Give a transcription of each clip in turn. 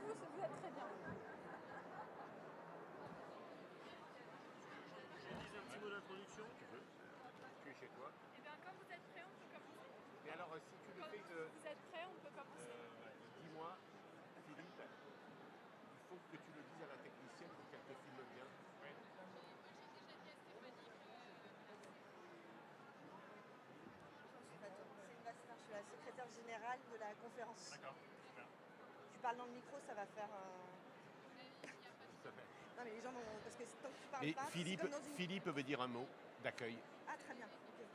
vous, vous êtes très bien. Je dis un petit mot d'introduction. Tu veux? Tu es chez toi. Eh bien, quand vous êtes prêts, on peut commencer. Mais alors, si tu le fais de. Vous êtes prêts, on peut commencer. Dis-moi, Philippe, il faut que tu le dises à la technicienne pour qu'elle te filme bien. Ouais. Je suis la secrétaire générale de la conférence. D'accord. Tu parles dans le micro, ça va faire. Non, mais les gens vont. Parce que tant que tu parles Et pas. Philippe, C'est comme dans une... Philippe veut dire un mot d'accueil. Ah, très bien. Okay.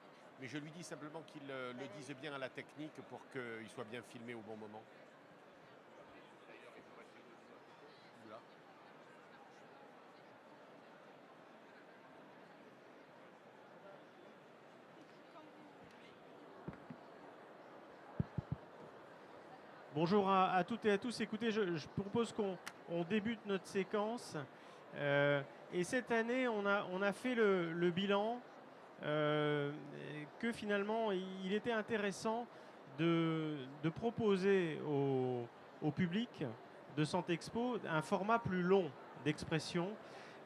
Mais je lui dis simplement qu'il le dise bien à la technique pour qu'il soit bien filmé au bon moment. Là. Bonjour à toutes et à tous. Écoutez, je propose qu'on débute notre séquence. Et cette année, on a fait le bilan que finalement, il était intéressant de proposer au public de Santexpo un format plus long d'expression,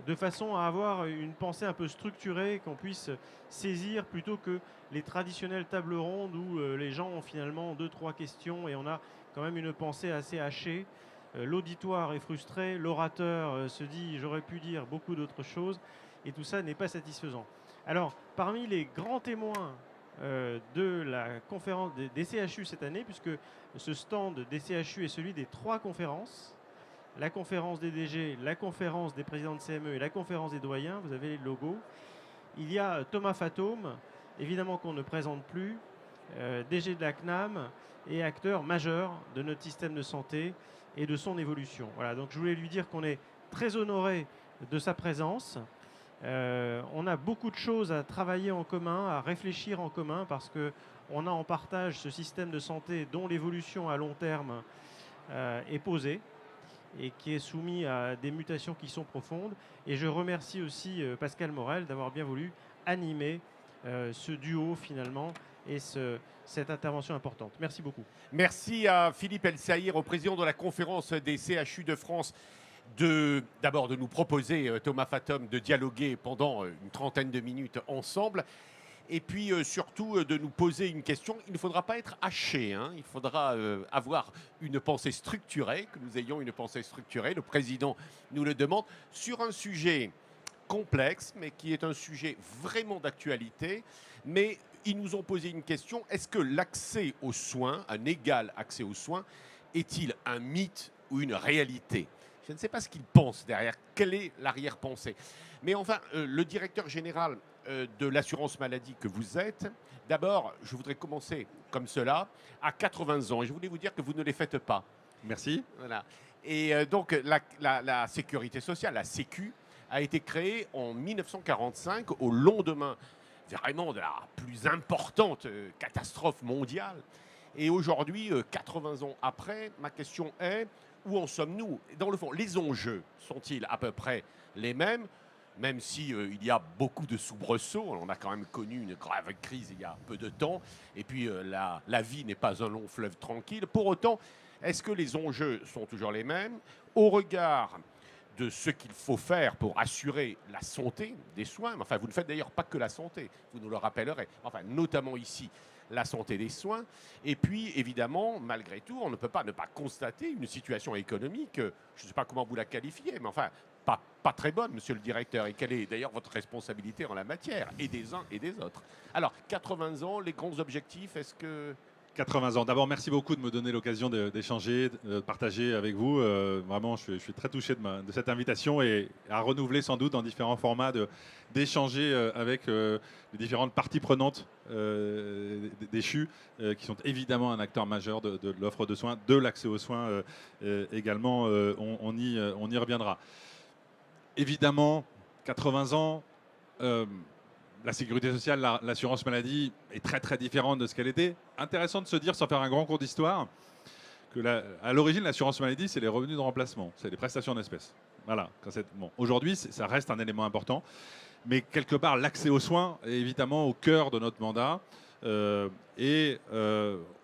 de façon à avoir une pensée un peu structurée qu'on puisse saisir plutôt que les traditionnelles tables rondes où les gens ont finalement 2-3 questions et on a quand même une pensée assez hachée. L'auditoire est frustré, l'orateur se dit j'aurais pu dire beaucoup d'autres choses et tout ça n'est pas satisfaisant. Alors, parmi les grands témoins de la conférence des CHU cette année, puisque ce stand des CHU est celui des 3 conférences, la conférence des DG, la conférence des présidents de CME et la conférence des doyens, vous avez les logos. Il y a Thomas Fatome, évidemment qu'on ne présente plus, DG de la CNAM et acteur majeur de notre système de santé et de son évolution. Voilà, donc je voulais lui dire qu'on est très honoré de sa présence. On a beaucoup de choses à travailler en commun, à réfléchir en commun, parce qu'on a en partage ce système de santé dont l'évolution à long terme est posée et qui est soumis à des mutations qui sont profondes. Et je remercie aussi Pascal Morel d'avoir bien voulu animer ce duo finalement et cette intervention importante. Merci beaucoup. Merci à Philippe El-Saïr, au président de la conférence des CHU de France, d'abord de nous proposer, Thomas Fatome, de dialoguer pendant une trentaine de minutes ensemble. Et puis surtout de nous poser une question. Il ne faudra pas être haché, hein. Il faudra avoir une pensée structurée, que nous ayons une pensée structurée. Le président nous le demande sur un sujet complexe, mais qui est un sujet vraiment d'actualité. Mais ils nous ont posé une question. Est-ce que l'accès aux soins, un égal accès aux soins, est-il un mythe ou une réalité ? Je ne sais pas ce qu'ils pensent derrière. Quelle est l'arrière-pensée ? Mais enfin, le directeur général de l'assurance maladie que vous êtes, d'abord, je voudrais commencer comme cela, à 80 ans. Et je voulais vous dire que vous ne les faites pas. Merci. Voilà. Et donc, la sécurité sociale, la Sécu, a été créée en 1945, au lendemain vraiment de la plus importante catastrophe mondiale. Et aujourd'hui, 80 ans après, ma question est, où en sommes-nous ? Dans le fond, les enjeux sont-ils à peu près les mêmes ? Même si il y a beaucoup de soubresauts, on a quand même connu une grave crise il y a peu de temps, et puis la vie n'est pas un long fleuve tranquille. Pour autant, est-ce que les enjeux sont toujours les mêmes au regard de ce qu'il faut faire pour assurer la santé des soins? Enfin, vous ne faites d'ailleurs pas que la santé, vous nous le rappellerez, enfin, notamment ici, la santé des soins. Et puis, évidemment, malgré tout, on ne peut pas ne pas constater une situation économique, je ne sais pas comment vous la qualifiez, mais enfin, pas très bonne, monsieur le directeur. Et quelle est d'ailleurs votre responsabilité en la matière, et des uns et des autres? Alors, 80 ans, les grands objectifs, est-ce que... 80 ans. D'abord, merci beaucoup de me donner l'occasion d'échanger, de partager avec vous. Vraiment, je suis très touché de cette invitation et à renouveler sans doute dans différents formats d'échanger avec les différentes parties prenantes des CHU, qui sont évidemment un acteur majeur de l'offre de soins, de l'accès aux soins également. On y reviendra. Évidemment, 80 ans... la sécurité sociale, l'assurance maladie est très très différente de ce qu'elle était. Intéressant de se dire, sans faire un grand cours d'histoire, que à l'origine, l'assurance maladie, c'est les revenus de remplacement, c'est les prestations en espèces. Voilà. Bon, aujourd'hui, ça reste un élément important, mais quelque part, l'accès aux soins est évidemment au cœur de notre mandat.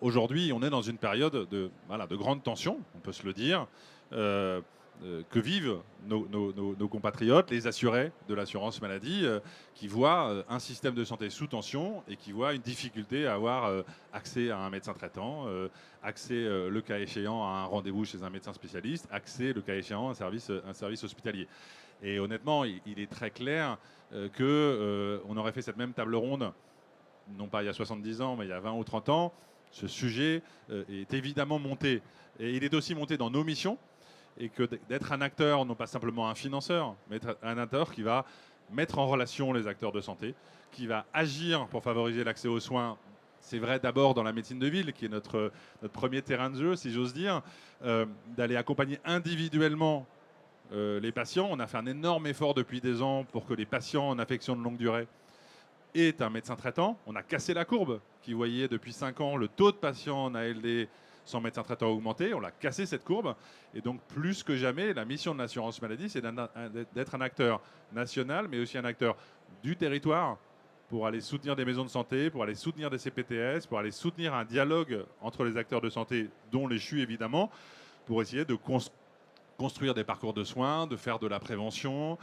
Aujourd'hui, on est dans une période de grande tension, on peut se le dire. que vivent nos compatriotes, les assurés de l'assurance maladie, qui voient un système de santé sous tension et qui voient une difficulté à avoir accès à un médecin traitant, accès, le cas échéant, à un rendez-vous chez un médecin spécialiste, accès, le cas échéant, à un service hospitalier. Et honnêtement, il est très clair qu'on aurait fait cette même table ronde, non pas il y a 70 ans, mais il y a 20 ou 30 ans. Ce sujet est évidemment monté. Et il est aussi monté dans nos missions. Et que d'être un acteur, non pas simplement un financeur, mais être un acteur qui va mettre en relation les acteurs de santé, qui va agir pour favoriser l'accès aux soins. C'est vrai d'abord dans la médecine de ville, qui est notre premier terrain de jeu, si j'ose dire, d'aller accompagner individuellement les patients. On a fait un énorme effort depuis des ans pour que les patients en affection de longue durée aient un médecin traitant. On a cassé la courbe qui voyait depuis 5 ans le taux de patients en ALD sans médecin traitant augmenté. On l'a cassé cette courbe. Et donc, plus que jamais, la mission de l'assurance maladie, c'est d'être un acteur national, mais aussi un acteur du territoire pour aller soutenir des maisons de santé, pour aller soutenir des CPTS, pour aller soutenir un dialogue entre les acteurs de santé, dont les CHU évidemment, pour essayer de construire des parcours de soins, de faire de la prévention,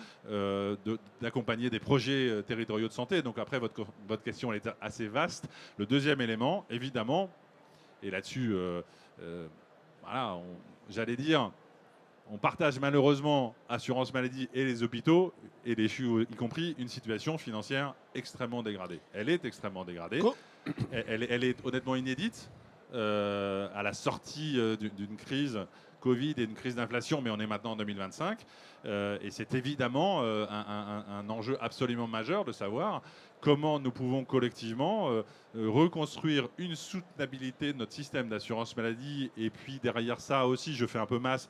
d'accompagner des projets territoriaux de santé. Donc après, votre question elle est assez vaste. Le deuxième élément, évidemment, et là-dessus, voilà, j'allais dire, on partage malheureusement assurance maladie et les hôpitaux, et les CHU y compris, une situation financière extrêmement dégradée. Elle est extrêmement dégradée. Elle est honnêtement inédite à la sortie d'une crise Covid et une crise d'inflation, mais on est maintenant en 2025. Et c'est évidemment un enjeu absolument majeur de savoir comment nous pouvons collectivement reconstruire une soutenabilité de notre système d'assurance maladie. Et puis derrière ça aussi, je fais un peu masse,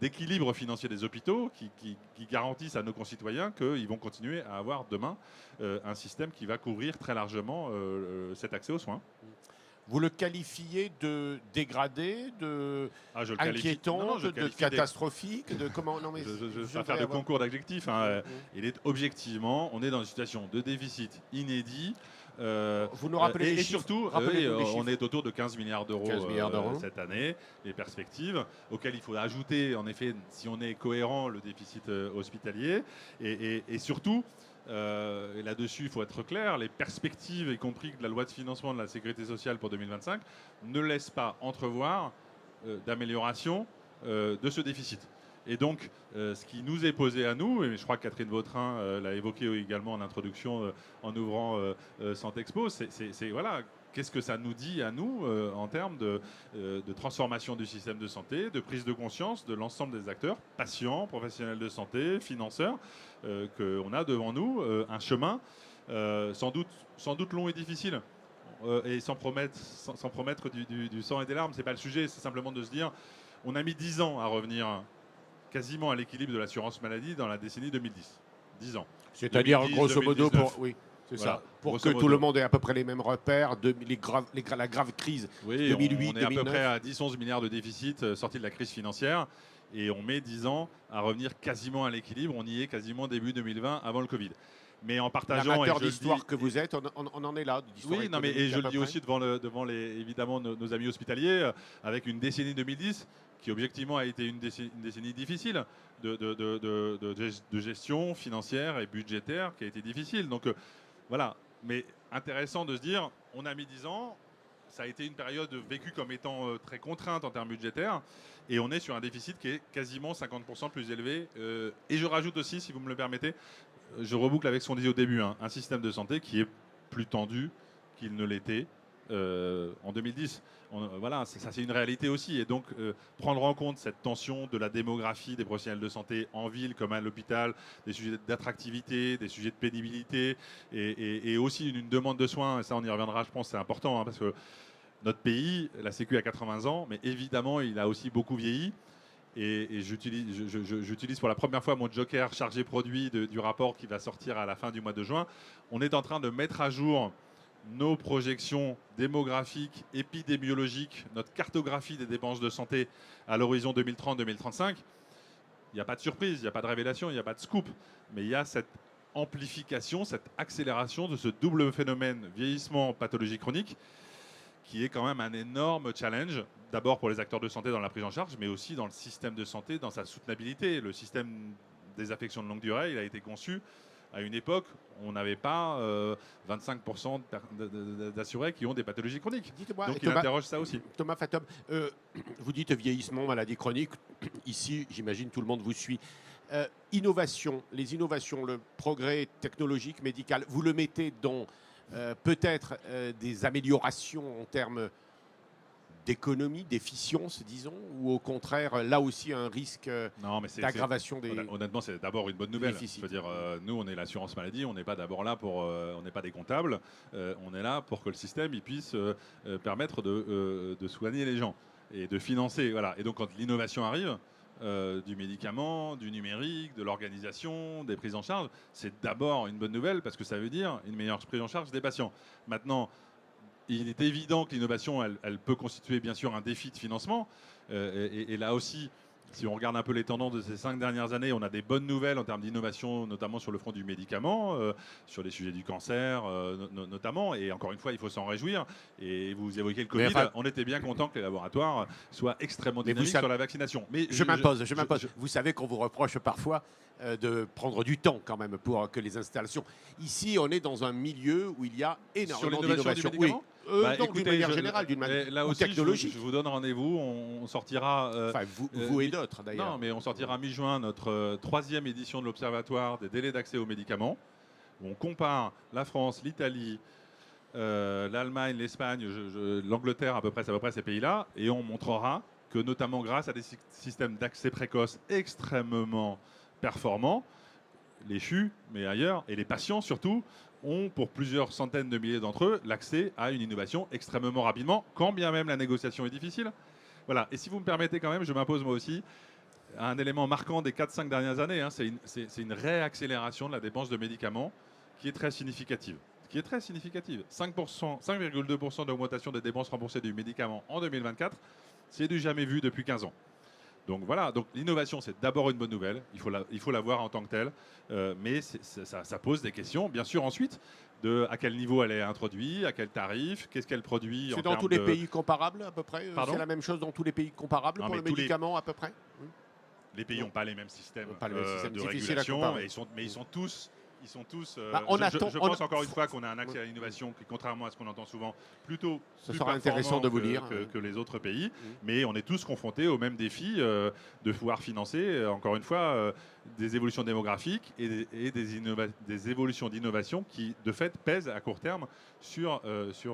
d'équilibre financier des hôpitaux qui garantissent à nos concitoyens qu'ils vont continuer à avoir demain un système qui va couvrir très largement cet accès aux soins. Vous le qualifiez de dégradé, de inquiétant, de catastrophique, de comment? Non, mais je ne veux pas faire de concours d'adjectifs. Hein. Il est objectivement, on est dans une situation de déficit inédit. Vous nous rappelez les et chiffres. Surtout, on est autour de 15 milliards d'euros cette année, les perspectives, auxquelles il faut ajouter, en effet, si on est cohérent, le déficit hospitalier. Et surtout, et là-dessus, il faut être clair, les perspectives, y compris de la loi de financement de la sécurité sociale pour 2025, ne laissent pas entrevoir d'amélioration de ce déficit. Et donc, ce qui nous est posé à nous, et je crois que Catherine Vautrin l'a évoqué également en introduction en ouvrant Santexpo, c'est voilà, qu'est-ce que ça nous dit à nous en termes de transformation du système de santé, de prise de conscience de l'ensemble des acteurs, patients, professionnels de santé, financeurs, qu'on a devant nous un chemin sans doute long et difficile. Et sans promettre du sang et des larmes, c'est pas le sujet, c'est simplement de se dire, on a mis 10 ans à revenir quasiment à l'équilibre de l'assurance maladie dans la décennie 2010. 10 ans. C'est-à-dire, grosso modo, pour que tout le monde ait à peu près les mêmes repères, la grave crise 2008, on est 2009. à peu près à 10-11 milliards de déficit sorti de la crise financière. Et on met 10 ans à revenir quasiment à l'équilibre. On y est quasiment début 2020, avant le Covid. Mais en partageant... L'amateur d'histoire que vous êtes, on en est là. Oui, non, mais, et je le dis aussi devant évidemment nos amis hospitaliers, avec une décennie 2010 qui objectivement a été une décennie difficile de gestion financière et budgétaire, qui a été difficile. Donc voilà, mais intéressant de se dire, on a mis 10 ans, ça a été une période vécue comme étant très contrainte en termes budgétaires, et on est sur un déficit qui est quasiment 50% plus élevé. Et je rajoute aussi, si vous me le permettez, je reboucle avec ce qu'on disait au début, un système de santé qui est plus tendu qu'il ne l'était en 2010. Voilà, ça c'est une réalité aussi. Et donc, prendre en compte cette tension de la démographie des professionnels de santé en ville comme à l'hôpital, des sujets d'attractivité, des sujets de pénibilité, et aussi une demande de soins, et ça on y reviendra, je pense, c'est important, hein, parce que notre pays, la Sécu a 80 ans, mais évidemment, il a aussi beaucoup vieilli. Et j'utilise pour la première fois mon joker chargé produit du rapport qui va sortir à la fin du mois de juin. On est en train de mettre à jour nos projections démographiques, épidémiologiques, notre cartographie des dépenses de santé à l'horizon 2030-2035. Il n'y a pas de surprise, il n'y a pas de révélation, il n'y a pas de scoop. Mais il y a cette amplification, cette accélération de ce double phénomène vieillissement, pathologie chronique qui est quand même un énorme challenge, d'abord pour les acteurs de santé dans la prise en charge, mais aussi dans le système de santé, dans sa soutenabilité. Le système des affections de longue durée, il a été conçu à une époque où on n'avait pas 25% d'assurés qui ont des pathologies chroniques. Dites-moi, Donc il interroge ça aussi. Thomas Fatom, vous dites vieillissement, maladie chronique. Ici, j'imagine tout le monde vous suit. Innovation, les innovations, le progrès technologique, médical, vous le mettez dans peut-être des améliorations en termes d'économie, d'efficience, disons, ou au contraire, là aussi, un risque d'aggravation des... Honnêtement, c'est d'abord une bonne nouvelle. déficits. Je veux dire, nous, on est l'assurance maladie, on n'est pas d'abord là pour... on n'est pas des comptables, on est là pour que le système il puisse permettre de soigner les gens et de financer. Voilà. Et donc, quand l'innovation arrive, du médicament, du numérique, de l'organisation, des prises en charge, c'est d'abord une bonne nouvelle parce que ça veut dire une meilleure prise en charge des patients. Maintenant, il est évident que l'innovation, elle peut constituer bien sûr un défi de financement. Et là aussi, si on regarde un peu les tendances de ces 5 dernières années, on a des bonnes nouvelles en termes d'innovation, notamment sur le front du médicament, sur les sujets du cancer notamment. Et encore une fois, il faut s'en réjouir. Et vous évoquez le Covid, on était bien content que les laboratoires soient extrêmement dynamiques sur la vaccination. Mais je m'impose. Vous savez qu'on vous reproche parfois de prendre du temps quand même pour que les installations... Ici, on est dans un milieu où il y a énormément d'innovation. Oui. D'une manière générale, d'une manière là aussi, technologique. Je vous donne rendez-vous. On sortira. Enfin, vous et d'autres d'ailleurs. Non, mais on sortira mi-juin notre 3e édition de l'Observatoire des délais d'accès aux médicaments. On compare la France, l'Italie, l'Allemagne, l'Espagne, l'Angleterre, c'est à peu près ces pays-là, et on montrera que notamment grâce à des systèmes d'accès précoce extrêmement performants, les CHU, mais ailleurs, et les patients surtout, ont pour plusieurs centaines de milliers d'entre eux l'accès à une innovation extrêmement rapidement, quand bien même la négociation est difficile. Voilà. Et si vous me permettez quand même, je m'impose moi aussi un élément marquant des 4-5 dernières années, hein, c'est une réaccélération de la dépense de médicaments qui est très significative. 5,2% d'augmentation des dépenses remboursées du médicament en 2024, c'est du jamais vu depuis 15 ans. Donc voilà, donc l'innovation c'est d'abord une bonne nouvelle, il faut la voir en tant que telle, mais ça pose des questions, bien sûr ensuite, de à quel niveau elle est introduite, à quel tarif, qu'est-ce qu'elle produit. C'est dans tous les pays comparables à peu près. Pardon ? C'est la même chose dans tous les pays comparables pour le médicament à peu près. Les pays n'ont pas les mêmes systèmes de difficile régulation, mais ils sont tous... je pense encore une fois qu'on a un accès à l'innovation qui, contrairement à ce qu'on entend souvent, plutôt ça sera intéressant de vous dire que les autres pays. Mais on est tous confrontés au même défi de pouvoir financer, encore une fois, des évolutions démographiques et des évolutions d'innovation qui, de fait, pèsent à court terme sur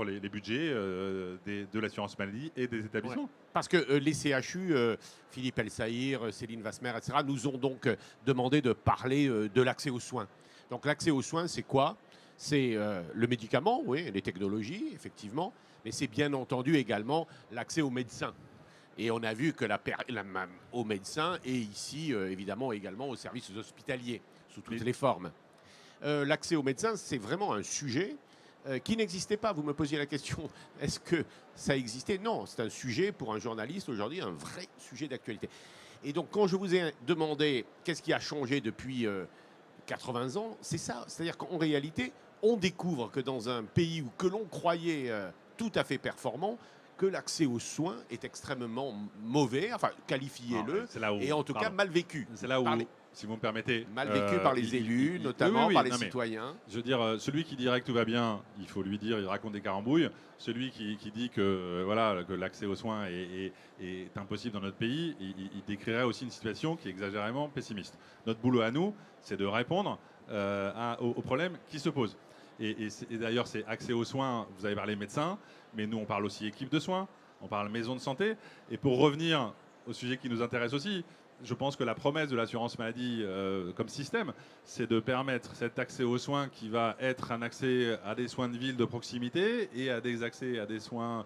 les budgets de l'assurance maladie et des établissements. Ouais. Parce que les CHU, Philippe Elsaïr, Céline Vasmer, etc., nous ont donc demandé de parler de l'accès aux soins. Donc l'accès aux soins, c'est quoi? C'est le médicament, oui, les technologies, effectivement, mais c'est bien entendu également l'accès aux médecins. Et on a vu que aux médecins et ici, évidemment, également aux services hospitaliers, sous toutes les formes. L'accès aux médecins, c'est vraiment un sujet qui n'existait pas. Vous me posiez la question, est-ce que ça existait? Non, c'est un sujet pour un journaliste aujourd'hui, un vrai sujet d'actualité. Et donc, quand je vous ai demandé qu'est-ce qui a changé depuis 80 ans, c'est ça. C'est-à-dire qu'en réalité, on découvre que dans un pays où que l'on croyait tout à fait performant, que l'accès aux soins est extrêmement mauvais, enfin, qualifiez-le, et en tout cas mal vécu. C'est là où, si vous me permettez... Mal vécu par les élus, notamment par les citoyens. Je veux dire, celui qui dirait que tout va bien, il faut lui dire, il raconte des carambouilles. Celui qui dit que, que l'accès aux soins est impossible dans notre pays, il décrirait aussi une situation qui est exagérément pessimiste. Notre boulot à nous, c'est de répondre aux problèmes qui se posent. Et d'ailleurs, c'est accès aux soins, vous avez parlé médecins, mais nous, on parle aussi équipe de soins, on parle maison de santé. Et pour revenir au sujet qui nous intéresse aussi, je pense que la promesse de l'assurance maladie comme système, c'est de permettre cet accès aux soins qui va être un accès à des soins de ville de proximité et à des accès à des soins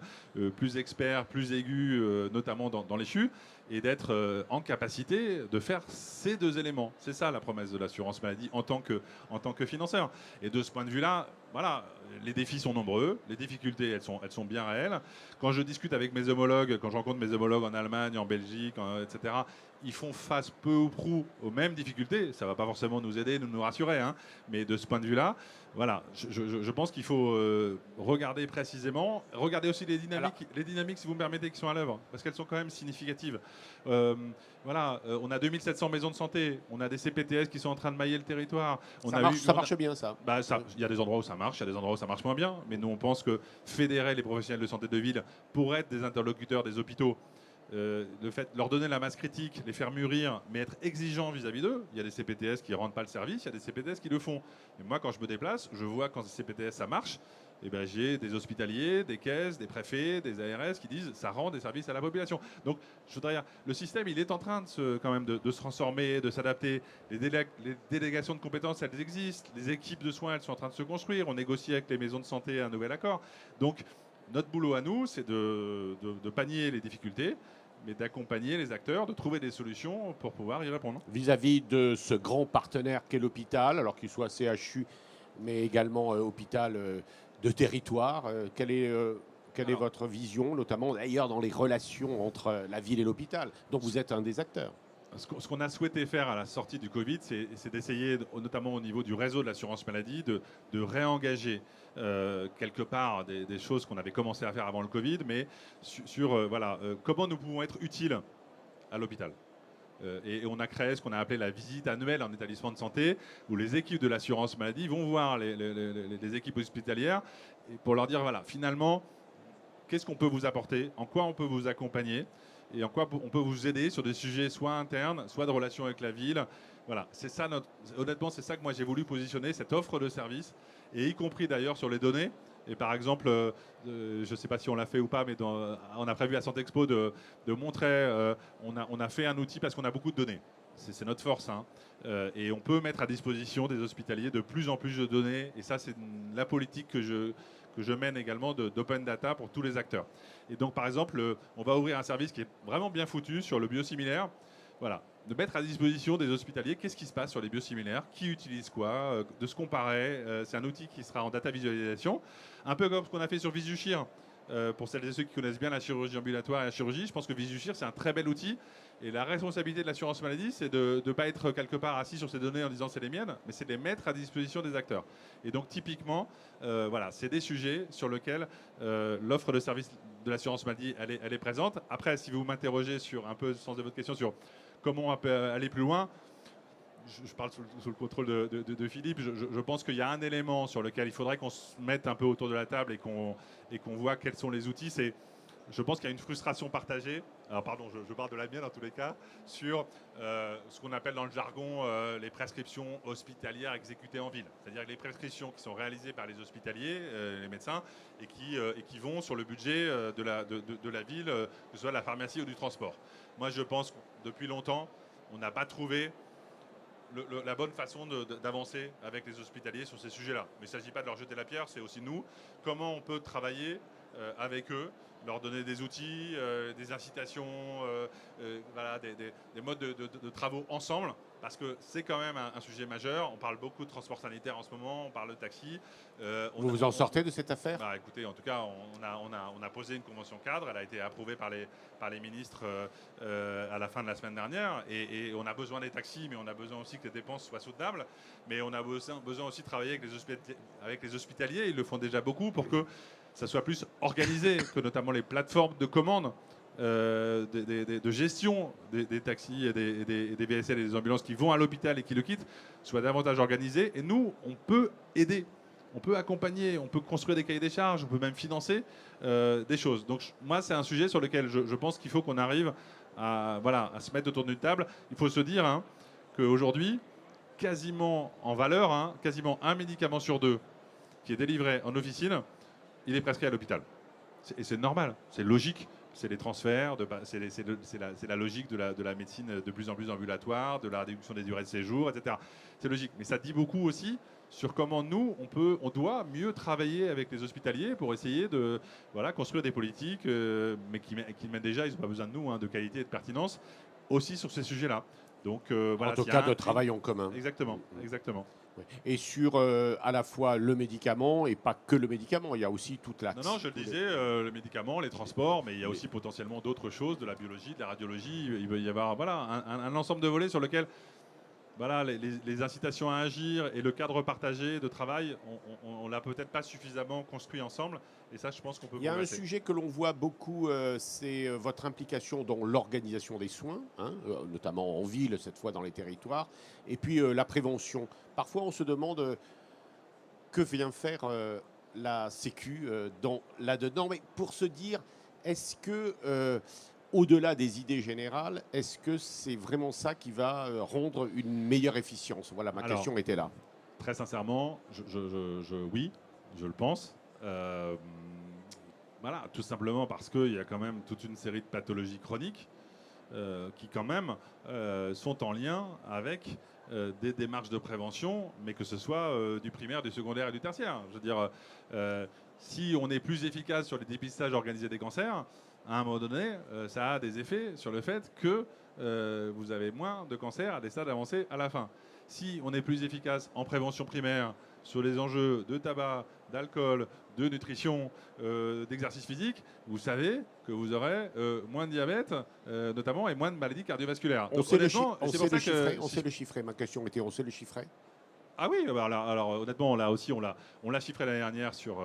plus experts, plus aigus, notamment dans les CHU, et d'être en capacité de faire ces deux éléments. C'est ça la promesse de l'assurance maladie en tant que financeur. Et de ce point de vue-là, voilà, les défis sont nombreux, les difficultés, elles sont bien réelles. Quand je discute avec mes homologues, quand je rencontre mes homologues en Allemagne, en Belgique, etc., ils font face peu ou prou aux mêmes difficultés. Ça ne va pas forcément nous aider, nous rassurer, hein. Mais de ce point de vue-là, Voilà, je pense qu'il faut regarder précisément, regarder aussi les dynamiques, si vous me permettez, qui sont à l'œuvre, parce qu'elles sont quand même significatives. On a 2700 maisons de santé, on a des CPTS qui sont en train de mailler le territoire. Ça marche bien, ça. Il y a des endroits où ça marche, il y a des endroits où ça marche moins bien, mais nous on pense que fédérer les professionnels de santé de ville pour être des interlocuteurs des hôpitaux, le fait de leur donner la masse critique, les faire mûrir, mais être exigeant vis-à-vis d'eux. Il y a des CPTS qui ne rendent pas le service, il y a des CPTS qui le font. Et moi, quand je me déplace, je vois quand ces CPTS ça marche, eh ben, j'ai des hospitaliers, des caisses, des préfets, des ARS qui disent ça rend des services à la population. Donc, je voudrais dire, le système, il est en train de se transformer, de s'adapter. Les délégations de compétences, elles existent. Les équipes de soins, elles sont en train de se construire. On négocie avec les maisons de santé un nouvel accord. Donc, notre boulot à nous, c'est de panier les difficultés, mais d'accompagner les acteurs, de trouver des solutions pour pouvoir y répondre. Vis-à-vis de ce grand partenaire qu'est l'hôpital, alors qu'il soit CHU, mais également hôpital de territoire, quelle est votre vision, notamment d'ailleurs dans les relations entre la ville et l'hôpital, dont vous êtes un des acteurs? Ce qu'on a souhaité faire à la sortie du Covid, c'est d'essayer, notamment au niveau du réseau de l'assurance maladie, de réengager quelque part des choses qu'on avait commencé à faire avant le Covid, mais sur comment nous pouvons être utiles à l'hôpital. Et on a créé ce qu'on a appelé la visite annuelle en établissement de santé, où les équipes de l'assurance maladie vont voir les équipes hospitalières pour leur dire, voilà, finalement, qu'est-ce qu'on peut vous apporter, en quoi on peut vous accompagner, et en quoi on peut vous aider sur des sujets soit internes, soit de relations avec la ville. Voilà, c'est ça honnêtement, c'est ça que moi j'ai voulu positionner, cette offre de service, et y compris d'ailleurs sur les données. Et par exemple, je ne sais pas si on l'a fait ou pas, mais on a prévu à Santé Expo de montrer, on a fait un outil parce qu'on a beaucoup de données. C'est notre force. Hein. Et on peut mettre à disposition des hospitaliers de plus en plus de données. Et ça, c'est la politique que je mène également d'open data pour tous les acteurs. Et donc, par exemple, on va ouvrir un service qui est vraiment bien foutu sur le biosimilaire. Voilà, de mettre à disposition des hospitaliers qu'est-ce qui se passe sur les biosimilaires, qui utilise quoi, de se comparer. C'est un outil qui sera en data visualisation, un peu comme ce qu'on a fait sur Visushir. Pour celles et ceux qui connaissent bien la chirurgie ambulatoire et la chirurgie, je pense que Visushir, c'est un très bel outil. Et la responsabilité de l'assurance maladie, c'est de ne pas être quelque part assis sur ces données en disant c'est les miennes, mais c'est de les mettre à disposition des acteurs. Et donc typiquement, voilà, c'est des sujets sur lesquels l'offre de service de l'assurance maladie, elle est présente. Après, si vous m'interrogez sur un peu le sens de votre question sur comment on peut aller plus loin, je parle sous le contrôle de Philippe. Je pense qu'il y a un élément sur lequel il faudrait qu'on se mette un peu autour de la table et qu'on voit quels sont les outils. Je pense qu'il y a une frustration partagée, alors pardon, je parle de la mienne en tous les cas, sur ce qu'on appelle dans le jargon les prescriptions hospitalières exécutées en ville. C'est-à-dire les prescriptions qui sont réalisées par les hospitaliers, les médecins, et qui vont sur le budget de la ville, que ce soit la pharmacie ou du transport. Moi, je pense que depuis longtemps, on n'a pas trouvé la bonne façon d'avancer avec les hospitaliers sur ces sujets-là. Mais il ne s'agit pas de leur jeter la pierre, c'est aussi nous. Comment on peut travailler avec eux, leur donner des outils, des incitations, voilà, des modes de travaux ensemble, parce que c'est quand même un sujet majeur. On parle beaucoup de transport sanitaire en ce moment, on parle de taxi. Vous en sortez de cette affaire? Écoutez, en tout cas, on a posé une convention cadre, elle a été approuvée par les ministres à la fin de la semaine dernière, et on a besoin des taxis, mais on a besoin aussi que les dépenses soient soutenables, mais on a besoin aussi de travailler avec les hospitaliers, ils le font déjà beaucoup pour que ça soit plus organisé, que notamment les plateformes de commande, de gestion des taxis et des VSL et des ambulances qui vont à l'hôpital et qui le quittent soient davantage organisées. Et nous, on peut aider, on peut accompagner, on peut construire des cahiers des charges, on peut même financer des choses. Donc moi, c'est un sujet sur lequel je pense qu'il faut qu'on arrive à se mettre autour d'une table. Il faut se dire qu'aujourd'hui, quasiment en valeur, quasiment un médicament sur deux qui est délivré en officine, il est prescrit à l'hôpital. Et c'est normal, c'est logique. C'est les transferts, c'est la logique de la médecine de plus en plus ambulatoire, de la réduction des durées de séjour, etc. C'est logique. Mais ça dit beaucoup aussi sur comment nous, on doit mieux travailler avec les hospitaliers pour essayer de construire des politiques, mais qui mènent déjà, ils n'ont pas besoin de nous, de qualité et de pertinence, aussi sur ces sujets-là. Donc, en tout cas, de travail en commun. Exactement, exactement. Et sur à la fois le médicament et pas que le médicament, il y a aussi toute la... Non, je le disais, le médicament, les transports, mais il y a aussi potentiellement d'autres choses, de la biologie, de la radiologie. Il va y avoir un ensemble de volets sur lequel voilà, les incitations à agir et le cadre partagé de travail, on l'a peut-être pas suffisamment construit ensemble. Et ça, je pense qu'on peut Il y a un progresser. sujet que l'on voit beaucoup, c'est votre implication dans l'organisation des soins, hein, notamment en ville, cette fois dans les territoires, et puis la prévention. Parfois, on se demande que vient faire la Sécu là-dedans, mais pour se dire, est-ce que, au-delà des idées générales, est-ce que c'est vraiment ça qui va rendre une meilleure efficience? Voilà, ma Alors, question était là. Très sincèrement, oui, je le pense. Voilà, tout simplement parce qu'il y a quand même toute une série de pathologies chroniques qui quand même sont en lien avec des démarches de prévention, mais que ce soit du primaire, du secondaire et du tertiaire. Je veux dire, si on est plus efficace sur les dépistages organisés des cancers, à un moment donné, ça a des effets sur le fait que vous avez moins de cancers à des stades avancés à la fin. Si on est plus efficace en prévention primaire sur les enjeux de tabac, d'alcool, de nutrition, d'exercice physique, vous savez que vous aurez moins de diabète, notamment, et moins de maladies cardiovasculaires. On Donc, sait honnêtement, c'est pour ça que on sait le chiffrer. Ma question était, on sait le chiffrer. ah oui, alors, honnêtement, là aussi, on l'a chiffré l'année dernière sur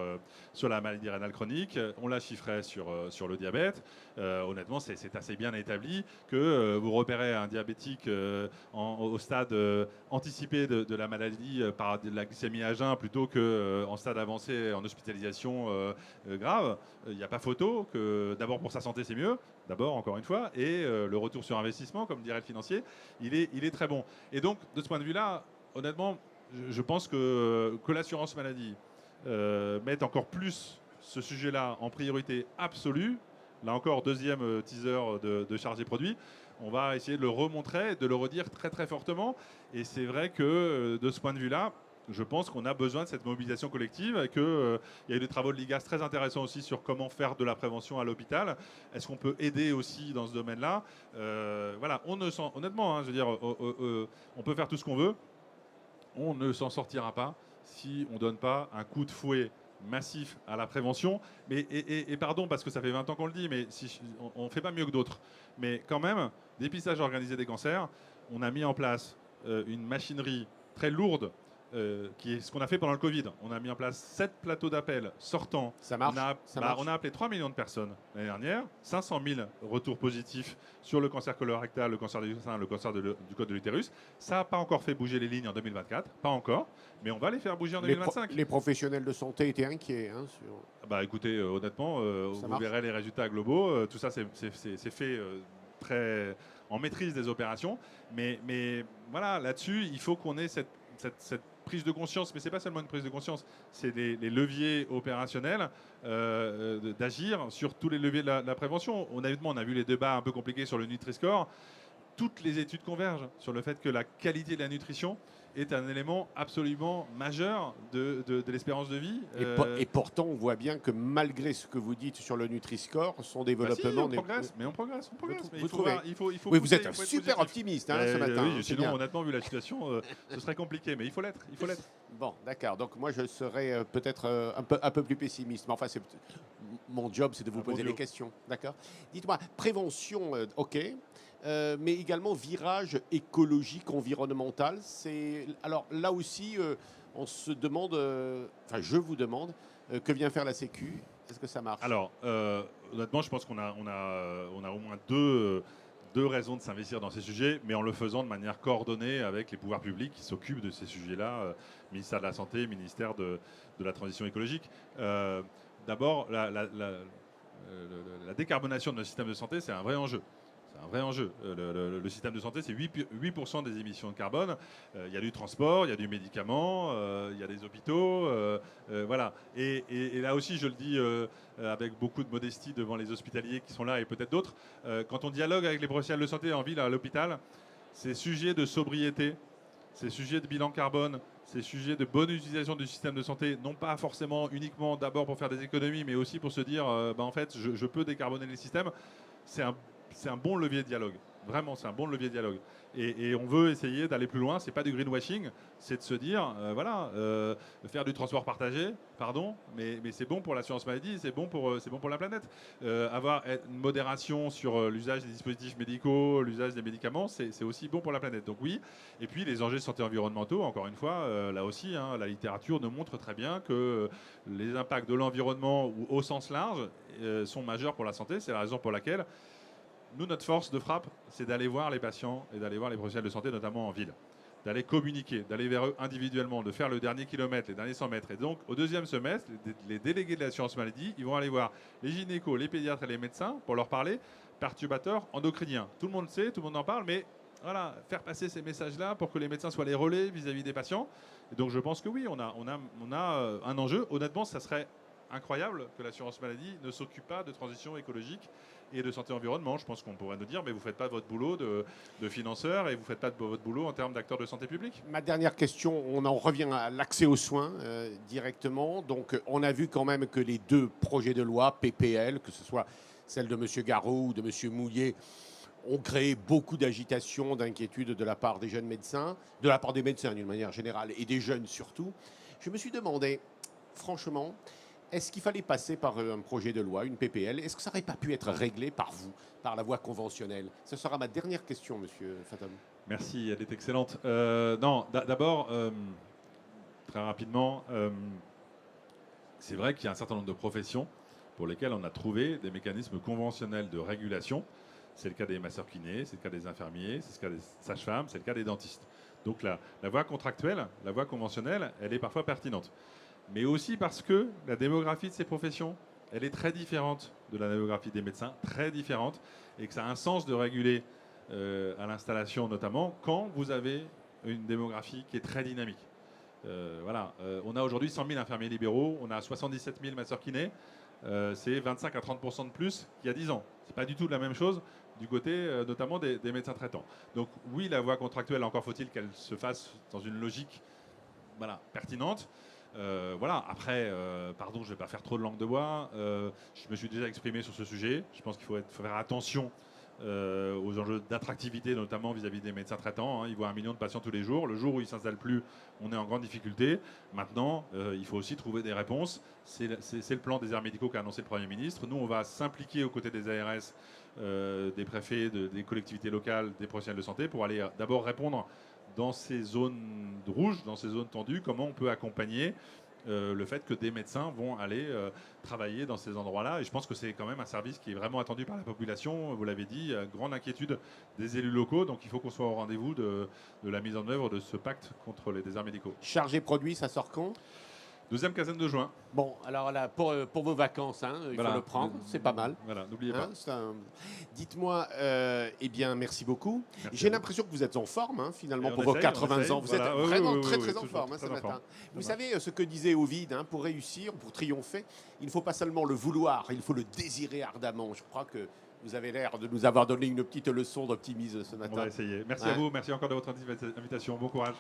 la maladie rénale chronique, on l'a chiffré sur le diabète. Honnêtement, c'est assez bien établi que vous repérez un diabétique au stade anticipé de la maladie par de la glycémie à jeun plutôt qu'en stade avancé en hospitalisation grave. Il n'y a pas photo que d'abord pour sa santé, c'est mieux. D'abord, encore une fois, et le retour sur investissement, comme dirait le financier, il est très bon. Et donc, de ce point de vue-là, honnêtement, je pense que l'assurance maladie mette encore plus ce sujet-là en priorité absolue. Là encore, deuxième teaser de chargé produit. On va essayer de le remontrer, de le redire très très fortement. Et c'est vrai que de ce point de vue-là, je pense qu'on a besoin de cette mobilisation collective et qu'il y a eu des travaux de l'IGAS très intéressants aussi sur comment faire de la prévention à l'hôpital. Est-ce qu'on peut aider aussi dans ce domaine-là? Voilà, on ne sent, honnêtement, hein, je veux dire, on peut faire tout ce qu'on veut. On ne s'en sortira pas si on ne donne pas un coup de fouet massif à la prévention. Mais, et pardon, parce que ça fait 20 ans qu'on le dit, mais on ne fait pas mieux que d'autres. Mais quand même, dépistage organisé des cancers, on a mis en place une machinerie très lourde, qui est ce qu'on a fait pendant le Covid. On a mis en place 7 plateaux d'appel sortants. Ça marche, ça marche. On a appelé 3 millions de personnes l'année dernière, 500 000 retours positifs sur le cancer colorectal, le cancer du sein, le cancer du col de l'utérus. Ça n'a pas encore fait bouger les lignes en 2024, pas encore, mais on va les faire bouger en 2025. Les professionnels de santé étaient inquiets. Hein, Bah écoutez, honnêtement, vous marche. verrez les résultats globaux. Tout ça, c'est fait très en maîtrise des opérations. Mais voilà, là-dessus, il faut qu'on ait cette prise de conscience, mais ce n'est pas seulement une prise de conscience, c'est les leviers opérationnels d'agir sur tous les leviers de la prévention. Honnêtement, on a vu les débats un peu compliqués sur le Nutri-Score. Toutes les études convergent sur le fait que la qualité de la nutrition est un élément absolument majeur de l'espérance de vie. Et pourtant, on voit bien que malgré ce que vous dites sur le Nutri-Score, son Bah si, développement... on progresse. Mais Vous trouvez? il faut Oui, pousser, vous êtes il faut être super positif. optimiste hein, ce matin. Oui, c'est sinon, bien. honnêtement, vu la situation, ce serait compliqué. Mais il faut l'être. Bon, d'accord. Donc moi, je serais peut-être un peu plus pessimiste. Mais enfin, mon job, c'est de vous poser les questions. D'accord. Dites-moi, prévention, OK. Mais également virage écologique, environnemental. Alors là aussi, on se demande, enfin je vous demande, que vient faire la Sécu? Est-ce que ça marche? Alors, honnêtement, je pense qu'on a au moins deux raisons de s'investir dans ces sujets, mais en le faisant de manière coordonnée avec les pouvoirs publics qui s'occupent de ces sujets-là, ministère de la Santé, ministère de la Transition écologique. D'abord, la décarbonation de notre système de santé, c'est un vrai enjeu. C'est un vrai enjeu. Le système de santé, c'est 8% des émissions de carbone. Il y a du transport, il y a du médicament, il y a des hôpitaux. Voilà. Et là aussi, je le dis avec beaucoup de modestie devant les hospitaliers qui sont là et peut-être d'autres, quand on dialogue avec les professionnels de santé en ville, à l'hôpital, ces sujets de sobriété, ces sujets de bilan carbone, ces sujets de bonne utilisation du système de santé, non pas forcément uniquement d'abord pour faire des économies, mais aussi pour se dire, en fait, je peux décarboner les systèmes, c'est un bon levier de dialogue. Vraiment, c'est un bon levier de dialogue. Et on veut essayer d'aller plus loin. C'est pas du greenwashing, c'est de se dire, faire du transport partagé, pardon, mais c'est bon pour l'assurance maladie, c'est bon pour la planète. Avoir une modération sur l'usage des dispositifs médicaux, l'usage des médicaments, c'est aussi bon pour la planète. Donc oui. Et puis les enjeux de santé environnementaux, encore une fois, là aussi, la littérature nous montre très bien que les impacts de l'environnement ou au sens large sont majeurs pour la santé. C'est la raison pour laquelle nous, notre force de frappe, c'est d'aller voir les patients et d'aller voir les professionnels de santé, notamment en ville. D'aller communiquer, d'aller vers eux individuellement, de faire le dernier kilomètre, les derniers 100 mètres. Et donc, au deuxième semestre, les délégués de l'assurance maladie, ils vont aller voir les gynécos, les pédiatres et les médecins pour leur parler perturbateurs endocriniens. Tout le monde le sait, tout le monde en parle, mais voilà, faire passer ces messages-là pour que les médecins soient les relais vis-à-vis des patients. Et donc, je pense que oui, on a un enjeu. Honnêtement, ça serait incroyable que l'assurance maladie ne s'occupe pas de transition écologique et de santé environnement. Je pense qu'on pourrait nous dire, mais vous ne faites pas votre boulot de financeur et vous ne faites pas votre boulot en termes d'acteurs de santé publique. Ma dernière question, on en revient à l'accès aux soins directement. Donc, on a vu quand même que les deux projets de loi, PPL, que ce soit celle de M. Garot ou de M. Mouillet, ont créé beaucoup d'agitation, d'inquiétude de la part des jeunes médecins, de la part des médecins d'une manière générale et des jeunes surtout. Je me suis demandé, franchement, est-ce qu'il fallait passer par un projet de loi, une PPL? Est-ce que ça n'aurait pas pu être réglé par vous, par la voie conventionnelle? Ce sera ma dernière question, Monsieur Fatam. Merci, elle est excellente. Non, d'abord, très rapidement, c'est vrai qu'il y a un certain nombre de professions pour lesquelles on a trouvé des mécanismes conventionnels de régulation. C'est le cas des masseurs-kinés, c'est le cas des infirmiers, c'est le cas des sages-femmes, c'est le cas des dentistes. Donc la voie contractuelle, la voie conventionnelle, elle est parfois pertinente. Mais aussi parce que la démographie de ces professions, elle est très différente de la démographie des médecins, très différente, et que ça a un sens de réguler à l'installation notamment quand vous avez une démographie qui est très dynamique. On a aujourd'hui 100 000 infirmiers libéraux, on a 77 000 masseurs-kinés, c'est 25 à 30% de plus qu'il y a 10 ans. C'est pas du tout la même chose du côté notamment des médecins traitants. Donc oui, la voie contractuelle, encore faut-il qu'elle se fasse dans une logique pertinente. Après, pardon, je ne vais pas faire trop de langue de bois. Je me suis déjà exprimé sur ce sujet. Je pense qu'il faut faire attention aux enjeux d'attractivité, notamment vis-à-vis des médecins traitants. Ils voient 1 million de patients tous les jours. Le jour où ils ne s'installent plus, on est en grande difficulté. Maintenant, il faut aussi trouver des réponses. C'est le plan des aires médicaux qu'a annoncé le Premier ministre. Nous, on va s'impliquer aux côtés des ARS, des préfets, des collectivités locales, des professionnels de santé pour aller d'abord répondre dans ces zones rouges, dans ces zones tendues, comment on peut accompagner le fait que des médecins vont aller travailler dans ces endroits-là. Et je pense que c'est quand même un service qui est vraiment attendu par la population. Vous l'avez dit, grande inquiétude des élus locaux. Donc il faut qu'on soit au rendez-vous de la mise en œuvre de ce pacte contre les déserts médicaux. Chargé produit, ça sort quand? Deuxième quinzaine de juin. Bon, alors là, pour vos vacances, il faut le prendre, c'est pas mal. Voilà, n'oubliez pas. Dites-moi, merci beaucoup. Merci J'ai l'impression que vous êtes en forme, finalement, Et pour on vos essaye, 80 ans. Vous êtes vraiment très en toujours forme très ce en matin. forme. Vous savez ce que disait Ovide, pour réussir, pour triompher, il ne faut pas seulement le vouloir, il faut le désirer ardemment. Je crois que vous avez l'air de nous avoir donné une petite leçon d'optimisme ce matin. On va essayer. Merci à vous, merci encore de votre invitation. Bon courage.